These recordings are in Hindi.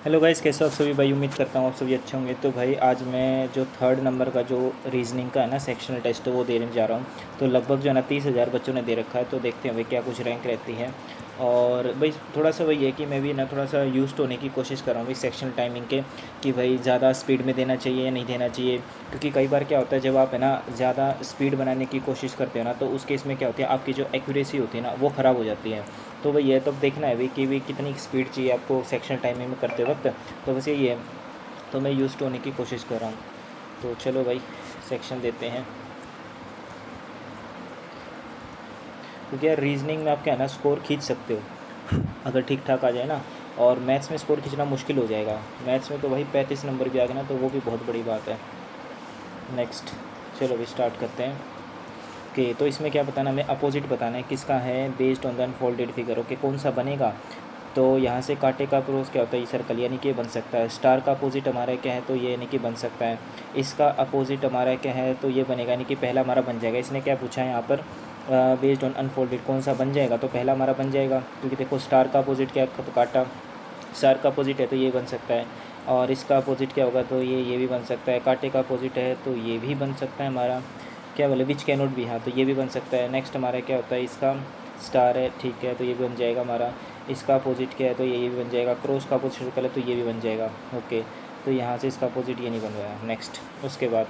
हेलो गाइस, कैसे हो आप सभी भाई। उम्मीद करता हूँ आप सभी अच्छे होंगे। तो भाई आज मैं जो थर्ड नंबर का जो रीजनिंग का है ना सेक्शनल टेस्ट है वो देने जा रहा हूँ। तो लगभग जो है ना 30,000 बच्चों ने दे रखा है। तो देखते हैं भाई क्या कुछ रैंक रहती है। और भाई थोड़ा सा वही है कि मैं भी ना थोड़ा सा यूज्ड होने की कोशिश कर रहा हूँ भाई सेक्शनल टाइमिंग के, कि भाई ज़्यादा स्पीड में देना चाहिए या नहीं देना चाहिए। क्योंकि कई बार क्या होता है, जब आप है ना ज़्यादा स्पीड बनाने की कोशिश करते हो ना, तो उस केस में क्या होती है, आपकी जो एक्यूरेसी होती है ना वो ख़राब हो जाती है। तो भाई ये तो देखना है भाई कि भाई कितनी स्पीड चाहिए आपको सेक्शनल टाइमिंग में करते वक्त। तो बस यही है। तो मैं यूज्ड होने की कोशिश कर रहा हूँ। तो चलो भाई सेक्शन देते हैं। क्योंकि यार रीजनिंग में आप क्या है ना स्कोर खींच सकते हो अगर ठीक ठाक आ जाए ना। और मैथ्स में स्कोर खींचना मुश्किल हो जाएगा। मैथ्स में तो भाई 35 नंबर भी आ गए ना तो वो भी बहुत बड़ी बात है। नेक्स्ट, चलो भाई स्टार्ट करते हैं। ओके, तो इसमें क्या बताना, हमें अपोजिट बताना है किसका है, based on the unfolded figure. Okay, कौन सा बनेगा। तो यहाँ से कांटे का अप्रोच क्या होता है, ये सर्कल, यानी कि ये बन सकता है। स्टार का अपोजिट हमारा क्या है, तो ये यानी कि बन सकता है। इसका अपोजिट हमारा क्या है, तो ये बनेगा, यानी कि पहला हमारा बन जाएगा। इसने क्या पूछा है यहाँ पर, बेस्ड ऑन अनफोल्डेड कौन सा बन जाएगा, तो पहला हमारा बन जाएगा। क्योंकि देखो स्टार का अपोजिट क्या है, तो कांटा। स्टार का अपोजिट है तो ये बन सकता है। और इसका अपोजिट क्या होगा, तो ये भी बन सकता है। कांटे का अपोजिट है तो ये भी बन सकता है हमारा, क्या बोले, विच कैनोट भी, हाँ तो ये भी बन सकता है। नेक्स्ट हमारा क्या होता है, इसका स्टार है, ठीक है, तो ये भी बन जाएगा हमारा। इसका अपोजिट क्या है, तो ये भी बन जाएगा। क्रॉस का अपोजिट सर्कल है तो ये भी बन जाएगा। ओके, तो यहाँ से इसका अपोजिट ये नहीं बन रहा है। नेक्स्ट, उसके बाद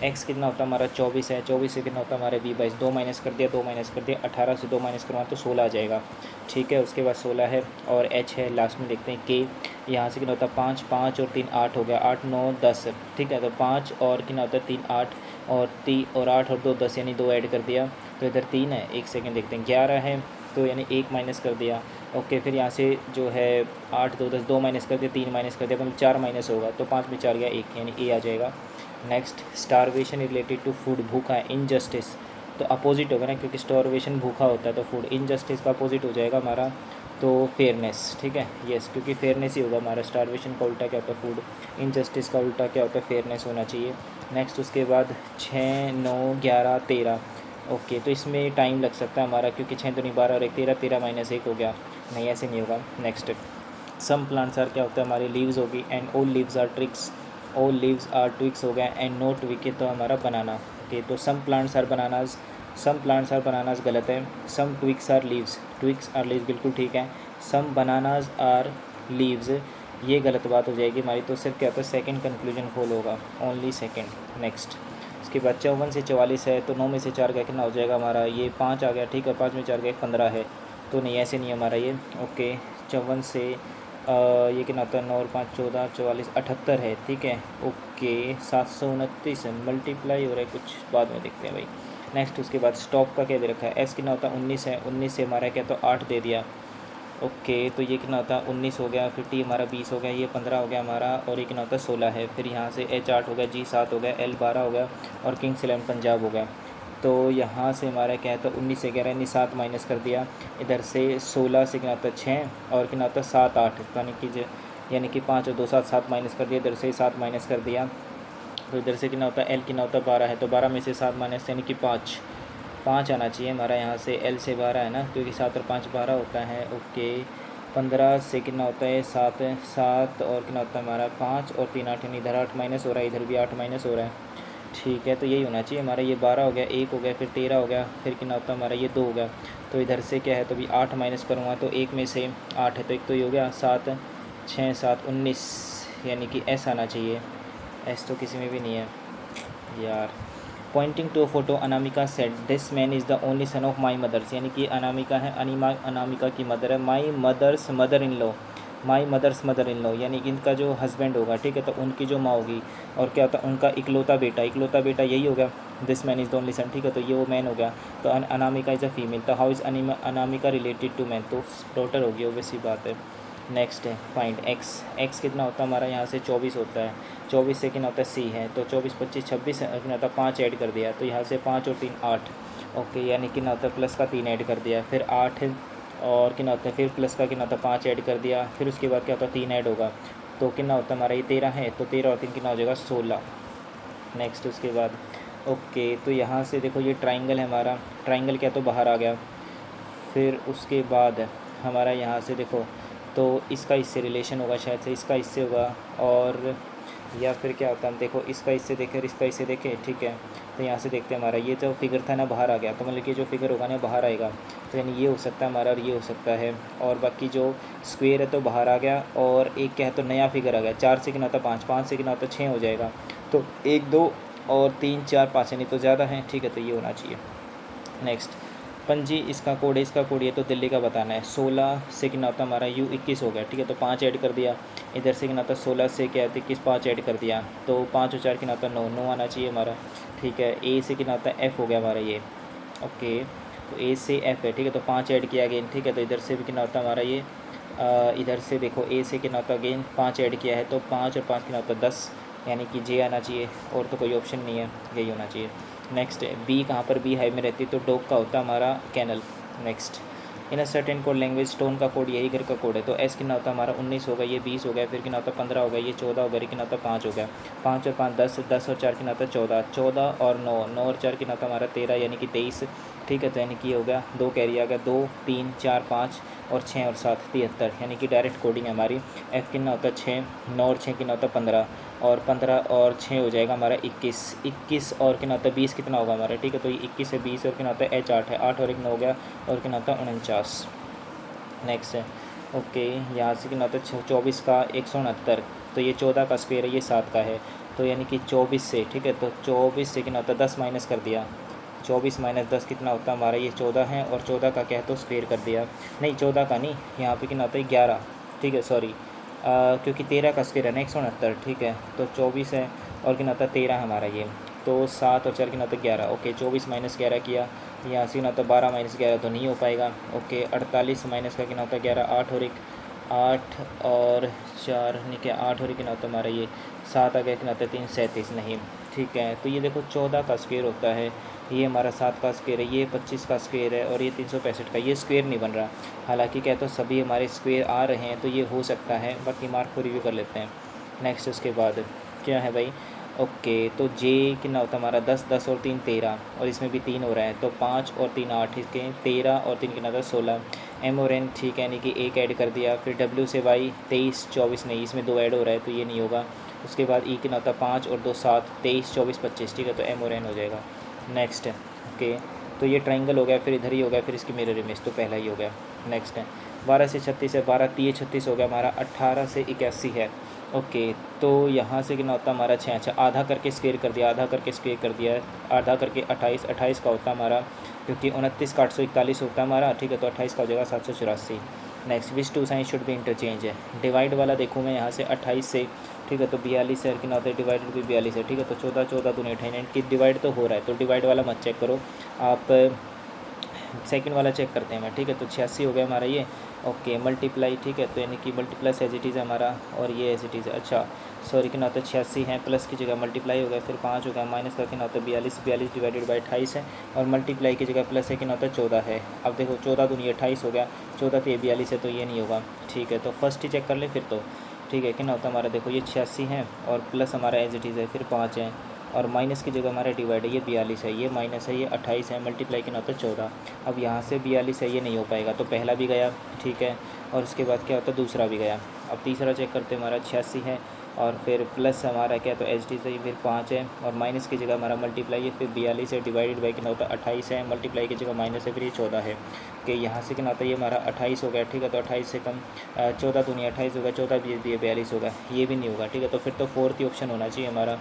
एक्स कितना होता है हमारा, 24 है। 24 से कितना होता है हमारा, 20/22, 2 माइनस कर दिया, 2 माइनस कर दिया, 18 से 2 माइनस करवा तो 16 आ जाएगा। ठीक है, उसके बाद 16 है। और एच है लास्ट में, देखते हैं के। यहाँ से कितना होता है, 5, 5 और 3 8 हो गया, 8 9 10। ठीक है, तो 5 और कितना होता है, 3 8 और 3 और 8 और 2 10, यानी 2 ऐड कर दिया तो इधर 3 है। एक सेकेंड देखते हैं, 11 है तो यानी 1 माइनस कर दिया। ओके, फिर यहाँ से जो है 8 2 10, 2 माइनस कर दिया, 3 माइनस कर दिया, मतलब 4 माइनस होगा, तो 5 में 4 गया 1, यानी ए आ जाएगा। Next, starvation related to food, भूखा है। इनजस्टिस तो अपोजिट होगा ना, क्योंकि स्टारवेशन भूखा होता है, तो फूड। इनजस्टिस का अपोजिट हो जाएगा हमारा तो फेयरनेस। ठीक है, यस, क्योंकि फेयरनेस ही होगा हमारा। स्टारवेशन का उल्टा क्या होता है, फूड। इनजस्टिस का उल्टा क्या होता है, फेयरनेस होना चाहिए। नेक्स्ट, उसके बाद 6 9 11 13। ओके, तो इसमें टाइम लग सकता है हमारा, क्योंकि 6 दूनी 12 और 1 13, 13 माइनस 1 हो गया। नहीं, ऐसे नहीं होगा। नेक्स्ट, सम प्लांट्स आर क्या होता है, हमारी लीव्स होगी। And all leaves are tricks, all leaves are tweaks हो गया। एंड नोट विके तो हमारा बनाना। ओके, तो some plants are bananas, some plants are bananas गलत है। Some twigs are leaves, twigs are leaves बिल्कुल ठीक है। सम बनानाज आर लीव्स, ये गलत बात हो जाएगी हमारी। तो सिर्फ क्या होता है, सेकंड कंक्लूजन फॉल होगा, ओनली सेकंड। नेक्स्ट, उसके बाद 54 से 44 है, तो 9 में से 4 का कितना हो जाएगा हमारा, ये 5 आ गया। ठीक है, 5 में 4 गया 15 है, तो नहीं ऐसे नहीं हमारा ये। ओके, 54 से ये कितना होता है, 9 और 5 14, 44 78 है। ठीक है, ओके, 729 मल्टीप्लाई हो रहा है, कुछ बाद में देखते हैं भाई। नेक्स्ट, उसके बाद स्टॉप का क्या दे रखा है, एस कितना होता है 19 है। 19 से हमारा क्या, तो 8 दे दिया। ओके, तो ये कितना होता है 19 हो गया, फिर टी हमारा 20 हो गया, ये 15 हो गया हमारा, और ये कितना होता है 16 है। फिर यहाँ से एच 8 हो गया, जी 7 हो गया, एल 12 हो गया, और किंग्स 11 पंजाब हो गया। तो यहाँ से हमारा क्या है, तो 19 से 11 यानी 7 माइनस कर दिया। इधर से 16 से कितना होता है 6, और कितना होता है 7 8, यानी कि 5 और 2 7, 7 माइनस कर दिया। इधर से 7 माइनस कर दिया, तो इधर से कितना होता है, एल कितना होता है 12 है, तो 12 में से 7 माइनस यानी कि 5, 5 आना चाहिए हमारा यहाँ से। एल से 12 है ना, क्योंकि 7 और 5 12 होता है। ओके, 15 से कितना होता है 7, 7 और कितना होता है हमारा 5 और 3 8, यानी इधर 8 माइनस हो रहा है, इधर भी 8 माइनस हो रहा है। ठीक है, तो यही होना चाहिए हमारा। ये 12 हो गया, 1 हो गया, फिर 13 हो गया, फिर कितना होता है हमारा ये 2 हो गया। तो इधर से क्या है, तो अभी 8 माइनस करूँगा तो 1 में से 8 है, तो एक तो ये हो गया 7 6 7 19, यानी कि एस आना चाहिए। एस तो किसी में भी नहीं है यार। Pointing to a photo, Anamika said this man is the only son of my mother's, यानी कि अनामिका है, अनामिका की मदर है। My mother's mother in law, my mother's mother in law, यानी कि इनका जो हस्बैंड होगा, ठीक है, तो उनकी जो माँ होगी। और क्या होता है, उनका इकलौता बेटा, इकलौता बेटा यही हो गया, this man is the only son. ठीक है, तो ये वो मैन हो गया। तो अनामिका इज़ अ फीमेल, तो how is Anamika related to man, तो डॉटर होगी, ओबियसली बात है। नेक्स्ट है फाइंड एक्स, एक्स कितना होता है हमारा यहाँ से 24 होता है। 24 से कितना होता है सी है, तो 24 25 26 कितना होता है 5 ऐड कर दिया, तो यहाँ से 5 और 3 8। ओके, यानी कितना होता है प्लस का 3 ऐड कर दिया, फिर 8 और कितना होता है, फिर प्लस का कितना होता है 5 ऐड कर दिया, फिर उसके बाद क्या होता है 3 ऐड होगा, तो कितना होता है हमारा ये 13 है, तो 13 और 3 कितना हो जाएगा 16। नेक्स्ट, उसके बाद ओके, तो यहाँ से देखो ये ट्राइंगल है हमारा, ट्राइंगल क्या तो बाहर आ गया। फिर उसके बाद हमारा यहाँ से देखो तो इसका इससे रिलेशन होगा, शायद से इसका इससे होगा, और या फिर क्या होता है, हम देखो इसका इससे देखें और इसका इससे देखें, ठीक है। तो यहाँ से देखते हैं हमारा ये जो फिगर था ना बाहर आ गया, तो मतलब कि जो फिगर होगा ना बाहर आएगा, तो यानी ये हो सकता है हमारा और ये हो सकता है। और बाकी जो स्क्वेयर है तो बाहर आ गया, और एक क्या है तो नया फिगर आ गया, 4 से कितना होता 5, 5 से कितना होता 6 हो जाएगा। तो 1 2 और 3 4 5 यानी तो ज़्यादा है, ठीक है, तो ये होना चाहिए। नेक्स्ट पंजी इसका कोड है, इसका कोड ये तो दिल्ली का बताना है। 16 से कितना होता हमारा यू 21 हो गया, ठीक है, तो 5 ऐड कर दिया। इधर से कितना होता 16 से क्या है 21, 5 ऐड कर दिया, तो 5 और 4 कितना होता 9, 9 आना चाहिए हमारा, ठीक है। ए से कितना होता है एफ़ हो गया हमारा ये, ओके, तो ए से एफ़ है, ठीक है, तो 5 ऐड किया अगेन, ठीक है। तो इधर से भी कितना होता हमारा ये, इधर से देखो ए से कितना होता अगेन 5 ऐड किया है, तो 5 और 5 कितना होता 10, यानी कि जे आना चाहिए, और तो कोई ऑप्शन नहीं है, यही होना चाहिए। नेक्स्ट बी, कहाँ पर बी हाई में रहती है, तो डॉग का होता है हमारा canal. Next in a certain code language, tone का कोड यही घर का कोड है, तो एस कितना होता है हमारा 19 होगा, ये 20 हो गया, फिर कितना होता 15 हो गया, ये 14 हो गया, ये कितना होता 5 हो गया, 5 और 5 10, 10 और 4 कितना होता 14, 14 और 9, 9 और 4 कितना होता हमारा 13, यानी कि 23, ठीक है। तो यानी कि ये हो गया 2 कैरी आ गया, 2 3 4 5 और 6 और 7 73, यानी कि डायरेक्ट कोडिंग है हमारी। एफ़ कितना होता है 6, 9 और 6 कितना होता 15, और 15 और 6 हो जाएगा हमारा 21, 21 और कितना होता है 20 कितना होगा हमारा, ठीक है। तो ये 21 से 20 और कितना होता है एच 8 है, 8 और 1 9 हो गया, और कितना होता है 49। नेक्स्ट है ओके, यहाँ से कितना होता है 24 का 169, तो ये 14 का स्क्वायर है, ये 7 का है, तो यानी कि 24 से, ठीक है, तो 24 से कितना होता है 10 माइनस कर दिया, 24 माइनस 10 कितना होता है हमारा, ये 14 है, और 14 का क्या है तो स्क्वायर कर दिया, नहीं 14 का नहीं, यहाँ पे कितना होता है 11, ठीक है, सॉरी, क्योंकि 13 का स्क्वायर है ना 169, ठीक है, तो 24 है, और कितना होता है 13 हमारा ये, तो 7 और 4 कितना होता है 11, ओके, 24 माइनस 11 किया, यहाँ से कितना होता है 12 माइनस 11 तो नहीं हो पाएगा, ओके, 48 माइनस का कितना होता है 11, 8 और 1 8 और 4 नहीं क्या 8 और 1 कितना होता है हमारा ये 7 आ गया, कितना होता है 3 37 नहीं, ठीक है। तो ये देखो 14 का स्क्वायर होता है, ये हमारा 7 का स्क्वायर है, ये 25 का स्क्वायर है, और ये 365 का, ये स्क्वायर नहीं बन रहा, हालांकि क्या तो सभी हमारे स्क्वायर आ रहे हैं, तो ये हो सकता है, बाकी मार्क को रिव्यू कर लेते हैं। नेक्स्ट उसके बाद क्या है भाई, ओके, तो जे कितना होता है हमारा 10, 10 और 3 13, और इसमें भी 3 हो रहा है, तो 5 और 3 8, इसके 13 और 3 कितना था 16, एम और एन, ठीक है, यानी कि एक ऐड कर दिया, फिर डब्ल्यू से वाई 23 24 नहीं, इसमें 2 ऐड हो रहा है, तो ये नहीं होगा। उसके बाद ई कितना होता है 5 और 2 7, 23 24 25, ठीक है, तो एम और एन हो जाएगा। नेक्स्ट है ओके, तो ये ट्राइंगल हो गया, फिर इधर ही हो गया, फिर इसकी मिरर इमेज, तो पहला ही हो गया। नेक्स्ट है 12 से 36 है, 12 3 36 हो गया हमारा, 18 से 81 है, ओके, तो यहाँ से कितना होता है हमारा 6, अच्छा आधा करके स्क्वेयर कर दिया, आधा करके स्क्वेयर कर दिया, आधा करके 28, 28 का होता है हमारा, क्योंकि 29 का 841 होता है हमारा, ठीक है, तो 28 का हो जाएगा 784। Next which two sign should be interchange है, डिवाइड वाला देखूँ मैं यहाँ से 28 से, ठीक है, तो 42 है, कितना होता है डिवाइडेड भी 42 है, ठीक है, तो 14 14 दूनी 28 की डिवाइड तो हो रहा है, तो डिवाइड वाला मत चेक करो आप, सेकंड वाला चेक करते हैं मैं, ठीक है, तो 86 हो गया हमारा ये, ओके, मल्टीप्लाई, ठीक है, तो यानी कि मल्टीप्लस एज इट इज़ है हमारा, और ये एज इट इज़, अच्छा सॉरी कितना होता है 86 है, प्लस की जगह मल्टीप्लाई हो गया, फिर 5 हो गया, माइनस का कितना होता है 42, 42 डिवाइडेड बाई 28 है, और मल्टीप्लाई की जगह प्लस है कितना होता है 14 है। अब देखो 14 दूनी 28 हो गया, 14 तो ये 42 है, तो ये नहीं होगा, ठीक है, तो फर्स्ट ही चेक कर ले फिर तो, ठीक है, कितना होता है हमारा देखो ये 86 है, और प्लस हमारा एज इट इज़ है, फिर 5 है, और माइनस की जगह हमारा डिवाइड है, ये 42 है, ये माइनस है, ये 28 है, मल्टीप्लाई कितना होता है 14। अब यहाँ से 42 है, ये नहीं हो पाएगा, तो पहला भी गया, ठीक है, और उसके बाद क्या होता है दूसरा भी गया। अब तीसरा चेक करते हैं, हमारा 86 है, और फिर प्लस हमारा क्या तो एच डी से फिर 5 है, और माइनस की जगह हमारा मल्टीप्लाई है, फिर 42 है, डिवाइडेड बाई कितना होता है 28 है, मल्टीप्लाई की जगह माइनस है, फिर ये 14 है, कि यहाँ से कितना होता है ये हमारा 28 हो गया, ठीक है, तो 28 से कम 14 दूनी 28 होगा, 14 भी 42 होगा, ये भी नहीं होगा, ठीक है, तो फिर तो फोर्थ ही ऑप्शन होना चाहिए हमारा,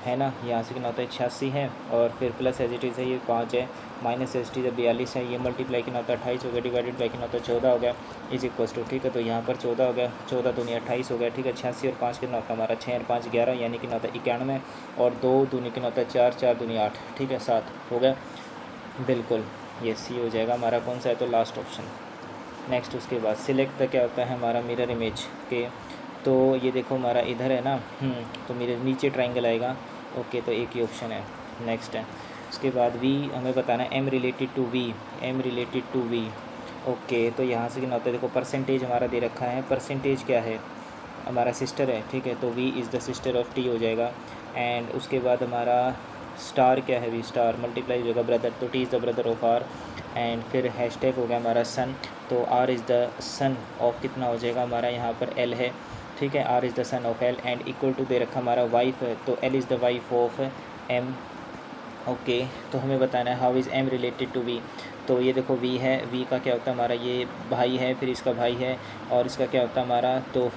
है ना। यहाँ से कितना होता है 86 है, और फिर प्लस एच डी है ये 5 है, माइनस एच डी 42 है, ये मल्टीप्लाई कितना होता है 28 हो गया, डिवाइडेड बाई कितना होता है 14 हो गया, इज इक्वल्स टू, ठीक है, तो यहाँ पर 14 हो गया, 14 दूनी 28 हो गया, ठीक है, 86 और 5 कितना होता है हमारा 6 और 5 11, यानी कितना होता है 91, और 2 दूनी कितना होता है 4, 4 दूनी 8, ठीक है, 7 हो गया, बिल्कुल ये सी हो जाएगा हमारा, कौन सा है तो लास्ट ऑप्शन। नेक्स्ट उसके बाद सिलेक्ट क्या होता है हमारा मिरर इमेज के, तो ये देखो हमारा इधर है ना, तो मेरे नीचे ट्राइंगल आएगा, ओके, तो एक ही ऑप्शन है। नेक्स्ट है उसके बाद वी हमें बताना है M related to V, M related to V, okay, तो यहाँ से क्या होता है देखो परसेंटेज हमारा दे रखा है, परसेंटेज क्या है हमारा सिस्टर है, ठीक है, तो V is the sister of T हो जाएगा। एंड उसके बाद हमारा स्टार क्या है, वी स्टार मल्टीप्लाई हो जाएगा ब्रदर, तो T is the brother of R, and फिर हैशटैग हो गया हमारा सन, तो R is the son of कितना हो जाएगा हमारा यहाँ पर एल है, ठीक है, R is the son of L and equal to दे रखा हमारा वाइफ है, तो L is the wife of M. Okay, तो हमें बताना है how is M related to V. तो ये देखो वी है, वी का क्या होता है हमारा, ये भाई है, फिर इसका भाई है, और इसका क्या होता है हमारा, तो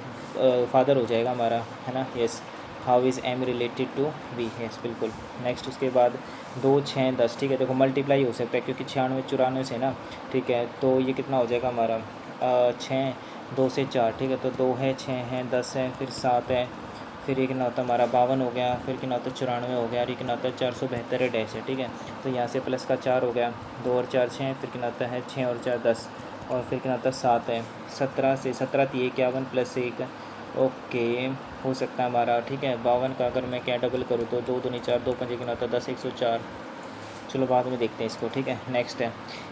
फादर हो जाएगा हमारा, है ना। Yes, how is M related to V, yes बिल्कुल। नेक्स्ट उसके बाद 2, 6, 10, ठीक है, देखो मल्टीप्लाई हो सकता है क्योंकि 96, 94 से ना, ठीक है, तो ये कितना हो जाएगा हमारा 6, 2 से 4, ठीक है, तो 2 है, 6 है, 10 है, फिर 7 है, फिर ये कितना होता है हमारा 52 हो गया, फिर कितना होता है 94 हो गया, और ये कितना होता है 472 है डैश है, ठीक है, तो यहाँ से प्लस का 4 हो गया, 2 और 4 6, फिर कितना होता है 6 और 4 10, और फिर कितना होता है 7 है, 17 से 17 थी 51 प्लस 1, ओके, हो सकता है हमारा, ठीक है। 52 का अगर मैं क्या डबल करूँ तो 2 दूनी 4, 2 पंजे कितना होता है 10, 104। चलो बाद में देखते हैं इसको, ठीक है। नेक्स्ट है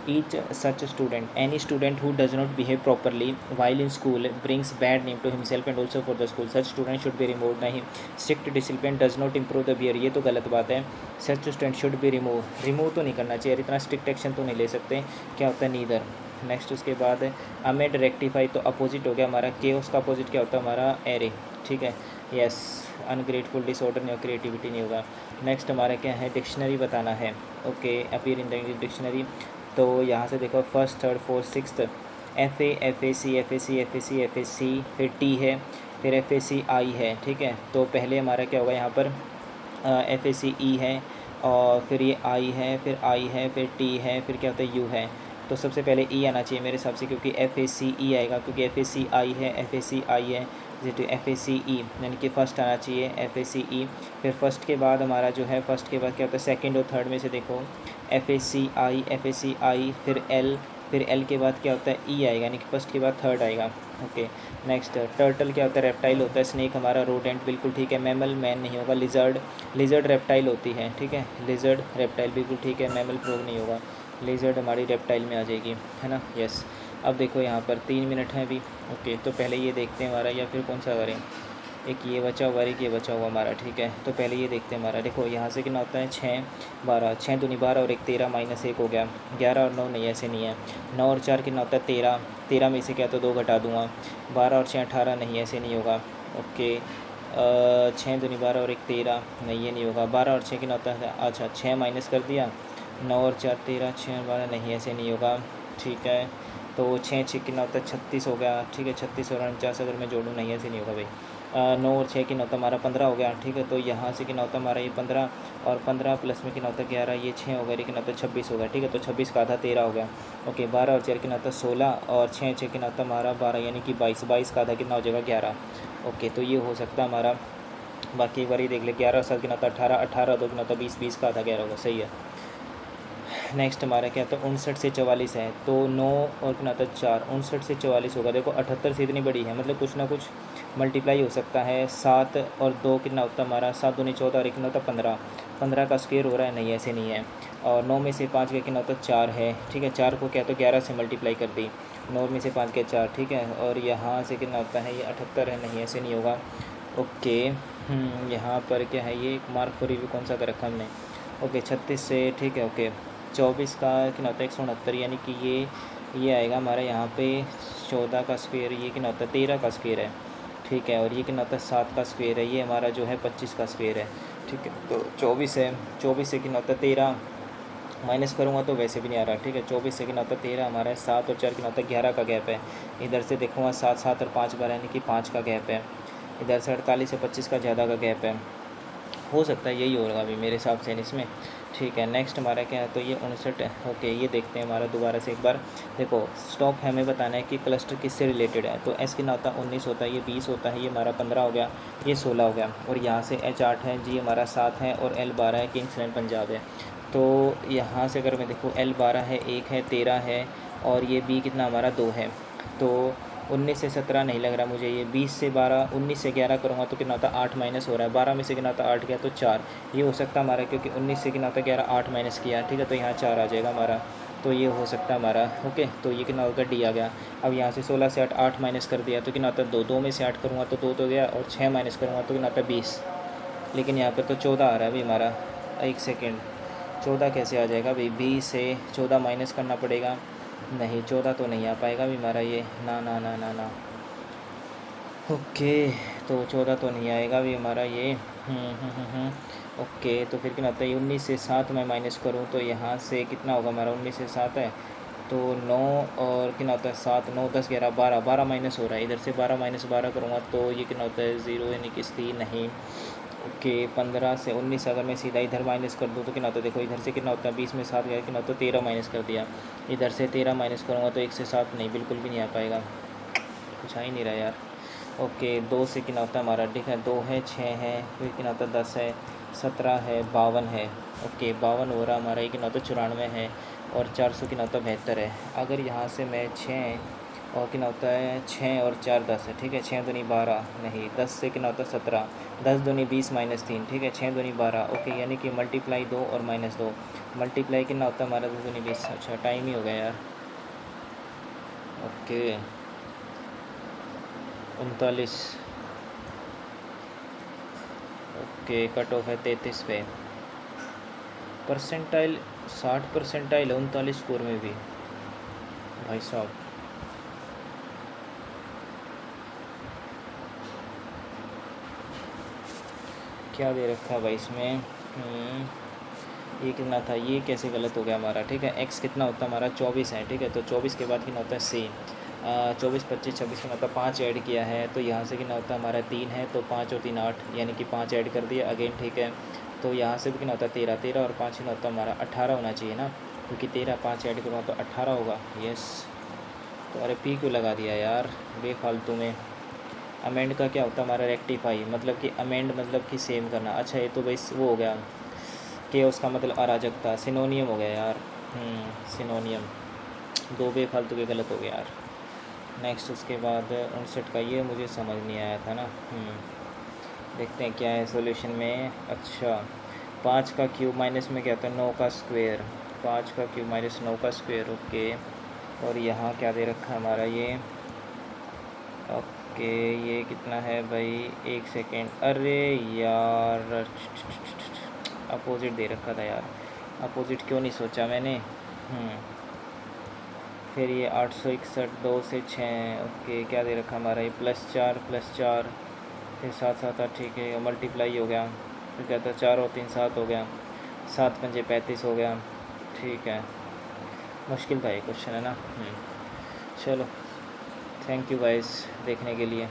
each such student, any student who does not behave properly while in school brings bad name to himself and also for the school, such student should be remove. नहीं, strict discipline does not improve the bear, ये तो गलत बात है, such student should be remove, remove तो नहीं करना चाहिए, इतना स्ट्रिक्ट एक्शन तो नहीं ले सकते, क्या होता है नीदर। नेक्स्ट उसके बाद अमेड रेक्टिफाई, तो अपोजिट हो गया हमारा केओस का अपोजिट क्या होता है हमारा एरे, ठीक है। यस, अनग्रेटफुल डिसऑर्डर नहीं, क्रिएटिविटी नहीं होगा। नेक्स्ट हमारा क्या है, डिक्शनरी बताना है, okay, appear in the English dictionary. तो यहाँ से देखो first, third, fourth, sixth, F A C, F A C, F A C, F A C, फिर टी है, फिर एफ ए सी आई है, ठीक है। तो पहले हमारा क्या होगा यहाँ पर एफ ए सी ई है, और फिर ये आई है, फिर आई है, फिर टी है, फिर क्या होता है यू है। तो सबसे पहले ई आना चाहिए मेरे हिसाब से, क्योंकि एफ ए सी ई आएगा, क्योंकि एफ ए सी आई है, एफ ए सी आई है, एफ ए सी ई, यानी कि फ़र्स्ट आना चाहिए एफ ए सी ई। फिर फर्स्ट के बाद हमारा जो है, फर्स्ट के बाद क्या होता है सेकंड और थर्ड में से देखो F A C I, F A सी आई, फिर एल, फिर एल के बाद क्या होता है ई आएगा, यानी कि फर्स्ट के बाद थर्ड आएगा, ओके। नेक्स्ट टर्टल क्या होता है, रेप्टाइल होता है, स्नेक हमारा रोडेंट, बिल्कुल ठीक है। मैमल मैन नहीं होगा, लिजर्ड, लिजर्ड रेप्टाइल होती है, ठीक है, लिजर्ड रेप्टाइल बिल्कुल ठीक है, मैमल फ्रॉग नहीं होगा, लिजर्ड हमारी रेप्टाइल में आ जाएगी, है ना। यस, अब देखो यहाँ पर 3 मिनट हैं अभी, ओके, तो पहले ये देखते हैं हमारा, या फिर कौन सा करें, एक ये बचा हुआ, एक ये बचा हुआ हमारा, ठीक है। तो पहले ये देखते हैं हमारा, देखो यहाँ से कितना होता है 6, 12, 6 दूनी 12 और 1 13 माइनस 1 हो गया, 11 और 9 नहीं, ऐसे नहीं है। 9 और 4 कितना होता है 13, 13 में से क्या तो 2 घटा दूंगा, 12 और 6 18 नहीं, ऐसे नहीं होगा, ओके। 6 दूनी 12 और 1 13 नहीं, ये नहीं होगा। 12 और 6 कितना होता है, अच्छा 6 माइनस कर दिया, 9 और 4 13, 6 और 12 नहीं, ऐसे नहीं होगा, ठीक है। तो 6 6 कितना होता है 36 हो गया, ठीक है, 36 और 49 अगर मैं जोड़ूँ, नहीं ऐसे नहीं होगा भाई। 9 और 6 कितना होता है हमारा 15 हो गया, ठीक है। तो यहाँ से कितना होता है हमारा ये 15, और 15 प्लस में कितना होता है 11, ये 6 हो गया, ये कितना होता है 26 हो गया, ठीक है। तो 26 का आधा 13 हो गया, ओके। 12 और 4 कितना होता है 16, और 6 6 कितना होता है हमारा 12, यानी कि 22, 22 का आधा कितना हो जाएगा 11, ओके। तो ये हो सकता है हमारा, बाकी एक बार ये देख ले, 11 और 7 कितना होता है 18, 18 2 कितना होता है 20, 20 का आधा 11 होगा, सही है। नेक्स्ट हमारा क्या था 59 से 44 है, तो 9 और कितना था 4, 59 से 44 होगा। देखो 78 से इतनी बड़ी है, मतलब कुछ ना कुछ मल्टीप्लाई हो सकता है। 7 और 2 कितना होता है हमारा, 7 दूनी 14 और एक कितना होता है 15, 15 का स्क्वायर हो रहा है, नहीं ऐसे नहीं है। और 9 में से 5 का कितना होता है 4 है, ठीक है। 4 को क्या तो 11 से मल्टीप्लाई कर दी, 9 में से 5 के 4, ठीक है। और यहाँ से कितना होता है ये 78 है, नहीं ऐसे नहीं होगा, ओके। यहाँ पर क्या है ये मार्क फॉर रिव्यू कौन सा कर रखा हमने, ओके 36 से, ठीक है, ओके। 24 का कितना होता है 169, यानी कि ये आएगा हमारा यहाँ पे 14 का स्क्वायर, ये कितना होता है 13 का स्क्वायर है, ठीक है। और ये कितना होता है 7 का स्क्वायर है, ये हमारा जो है 25 का स्क्वायर है, ठीक है। तो 24 है, 24 से कितना होता है 13, माइनस करूँगा तो वैसे भी नहीं आ रहा, ठीक है। 24 से कितना होता है 13 हमारा है, 7 और 4 कितना होता है 11 का गैप है। इधर से देखूँगा 7 7 और 5 12, यानी कि 5 का गैप है। इधर से 48 से 25 का ज़्यादा का गैप है, हो सकता है यही होगा अभी मेरे हिसाब से इसमें, ठीक है। नेक्स्ट हमारा क्या है, तो ये 59 है, ओके। ये देखते हैं हमारा दोबारा से एक बार, देखो स्टॉप हमें बताना है कि क्लस्टर किससे रिलेटेड है। तो एस कितना होता है 19 होता है, ये 20 होता है, ये हमारा 15 हो गया, ये 16 हो गया। और यहाँ से एच 8 है, जी हमारा 7 है, और एल 12 है, किंग्सलैंड पंजाब है। तो यहाँ से अगर मैं देखूँ एल 12 है, 1 है, 13 है, और ये बी कितना हमारा 2 है। तो 19 से 17 नहीं लग रहा मुझे, ये 20 से 12, 19 से 11 करूँगा तो कितना होता है 8 माइनस हो रहा है, 12 में से कितना होता है 8 गया तो 4, ये हो सकता है हमारा, क्योंकि 19 से कितना होता है 11, 8 माइनस किया, ठीक है। तो यहाँ 4 आ जाएगा हमारा, तो ये हो सकता है हमारा, ओके। तो ये कितना होगा डी आ गया। अब यहाँ से 16 से 8 माइनस कर दिया तो कितना होता है 2, 2 में से 8 करूँगा तो 2 तो गया, और 6 माइनस करूँगा तो कितना होता है 20, लेकिन यहाँ पर तो 14 आ रहा है अभी हमारा, एक सेकेंड, 14 कैसे आ जाएगा भाई, 20 से 14 माइनस करना पड़ेगा, नहीं 14 तो नहीं आ पाएगा भी हमारा ये, ना ना ना ना ना। ओके, तो 14 तो नहीं आएगा भी हमारा ये। ओके, तो फिर क्या होता है 19 से 7 मैं माइनस करूँ तो यहाँ से कितना होगा हमारा, 19 से 7 है तो 9, और कितना होता है 7 9 10 11 12, 12 माइनस हो रहा है इधर से, 12 माइनस 12 करूँगा तो ये कितना होता है 0 यानी कि 3 नहीं। ओके, 15 से 19 अगर मैं सीधा इधर माइनस कर दूँ तो कितना होता है, देखो इधर से कितना होता है 20 में 7 गया, कितना होता है 13 माइनस कर दिया, इधर से 13 माइनस करूँगा तो 1 से 7 नहीं, बिल्कुल भी नहीं आ पाएगा, कुछ आ ही नहीं रहा यार। ओके, 2 से कितना होता है हमारा, ठीक है 2 है 6 है, फिर कितना होता है 10 है 17 है 52 है। ओके, 52 हो रहा हमारा, ये कितना होता है 94 है, और 400 कितना होता है 72 है। अगर यहाँ से मैं 6 और कितना होता है 6 और 4 10 है, ठीक है 6 दूनी 12 नहीं, 10 से कितना होता है 17, 10 दूनी 20 माइनस 3, ठीक है 6 दूनी 12। ओके, यानी कि मल्टीप्लाई 2 और माइनस 2, मल्टीप्लाई कितना होता है हमारा 2 दूनी 20। अच्छा, टाइम ही हो गया यार। ओके, 39। ओके, कट ऑफ है 33 पे, परसेंटाइल 60 परसेंटाइल है 39 स्कोर में भी भाई साहब। क्या दे रखा है भाई इसमें, ये कितना था, ये कैसे गलत हो गया हमारा, ठीक है एक्स कितना होता है हमारा 24 है, ठीक है तो 24 के बाद कितना होता है सी, 24 25 26 में मतलब 5 ऐड किया है तो यहाँ से कितना होता है हमारा 3 है, तो 5 और 3 8, यानी कि 5 ऐड कर दिया अगेन, ठीक है तो यहाँ से भी कितना होता है 13, 13 और 5 कितना होता है हमारा 18 होना चाहिए ना, क्योंकि 13 5 ऐड करूँगा तो 18 होगा। यस, तो अरे पी क्यों लगा दिया यार बेफालतू में। अमेंड का क्या होता है हमारा, रेक्टिफाई, मतलब कि अमेंड मतलब कि सेम करना। अच्छा, ये तो भाई वो हो गया कि उसका मतलब अराजकता, सिनोनियम हो गया यार। सिनोनियम, 2 बेफालतू के गलत हो गया यार। नेक्स्ट उसके बाद 59 का, ये मुझे समझ नहीं आया था ना। देखते हैं क्या है सॉल्यूशन में। अच्छा, 5 का क्यूब माइनस में क्या होता है 9 का स्क्वायर, 5 का क्यूब माइनस 9 का स्क्वायर। ओके, और यहाँ क्या दे रखा है हमारा ये। ओके, ये कितना है भाई, 1 सेकेंड, अरे यार अपोजिट दे रखा था यार, अपोजिट क्यों नहीं सोचा मैंने। फिर ये 861 2 से 6। ओके, क्या दे रखा हमारा ये +4 +4, फिर 7 7 8, ठीक है मल्टीप्लाई हो गया, फिर क्या था 4 और 3 7 हो गया, 7 पंजे 35 हो गया। ठीक है, मुश्किल था ये क्वेश्चन है ना। चलो, थैंक यू गाइस देखने के लिए।